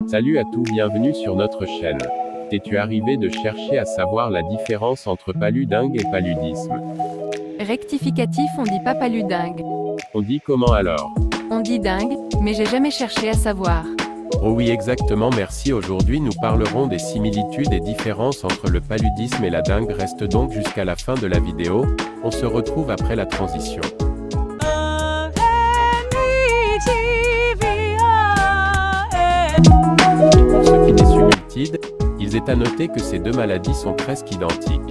Salut à tous, bienvenue sur notre chaîne. Es-tu arrivé de chercher à savoir la différence entre paludingue et paludisme? Rectificatif, on dit pas paludingue. On dit comment alors? On dit dingue, mais j'ai jamais cherché à savoir. Oh oui exactement, merci. Aujourd'hui nous parlerons des similitudes et différences entre le paludisme et la dengue. Reste donc jusqu'à la fin de la vidéo, on se retrouve après la transition. Pour ceux qui les multiples, il est à noter que ces deux maladies sont presque identiques.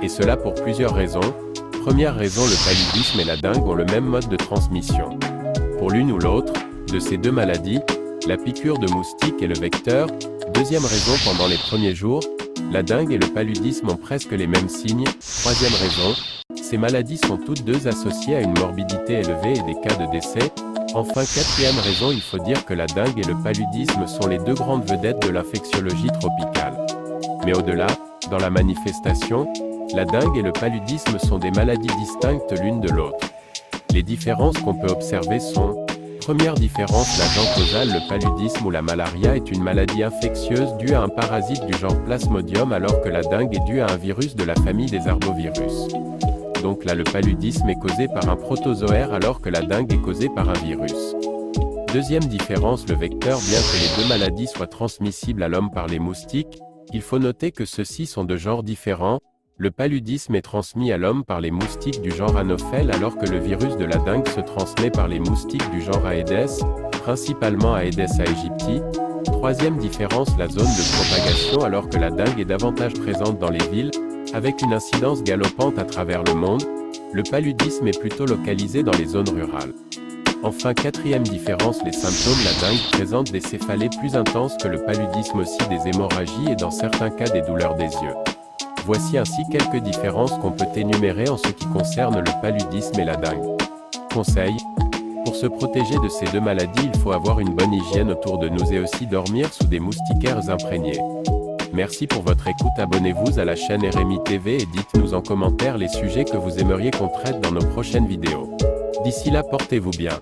Et cela pour plusieurs raisons. Première raison, le paludisme et la dengue ont le même mode de transmission. Pour l'une ou l'autre de ces deux maladies, la piqûre de moustique est le vecteur. Deuxième raison, pendant les premiers jours, la dengue et le paludisme ont presque les mêmes signes. Troisième raison, ces maladies sont toutes deux associées à une morbidité élevée et des cas de décès. Enfin, quatrième raison, il faut dire que la dengue et le paludisme sont les deux grandes vedettes de l'infectiologie tropicale. Mais au-delà, dans la manifestation, la dengue et le paludisme sont des maladies distinctes l'une de l'autre. Les différences qu'on peut observer sont: première différence, l'agent causal, le paludisme ou la malaria est une maladie infectieuse due à un parasite du genre Plasmodium, alors que la dengue est due à un virus de la famille des arbovirus. Donc là, le paludisme est causé par un protozoaire alors que la dengue est causée par un virus. Deuxième différence, le vecteur. Bien que les deux maladies soient transmissibles à l'homme par les moustiques, il faut noter que ceux-ci sont de genres différents. Le paludisme est transmis à l'homme par les moustiques du genre Anopheles, alors que le virus de la dengue se transmet par les moustiques du genre Aedes, principalement Aedes aegypti. Troisième différence, la zone de propagation. Alors que la dengue est davantage présente dans les villes, avec une incidence galopante à travers le monde, le paludisme est plutôt localisé dans les zones rurales. Enfin, quatrième différence, les symptômes. La dengue présente des céphalées plus intenses que le paludisme, aussi des hémorragies et dans certains cas des douleurs des yeux. Voici ainsi quelques différences qu'on peut énumérer en ce qui concerne le paludisme et la dengue. Conseil: pour se protéger de ces deux maladies, il faut avoir une bonne hygiène autour de nous et aussi dormir sous des moustiquaires imprégnés. Merci pour votre écoute, abonnez-vous à la chaîne RMI TV et dites-nous en commentaire les sujets que vous aimeriez qu'on traite dans nos prochaines vidéos. D'ici là, portez-vous bien.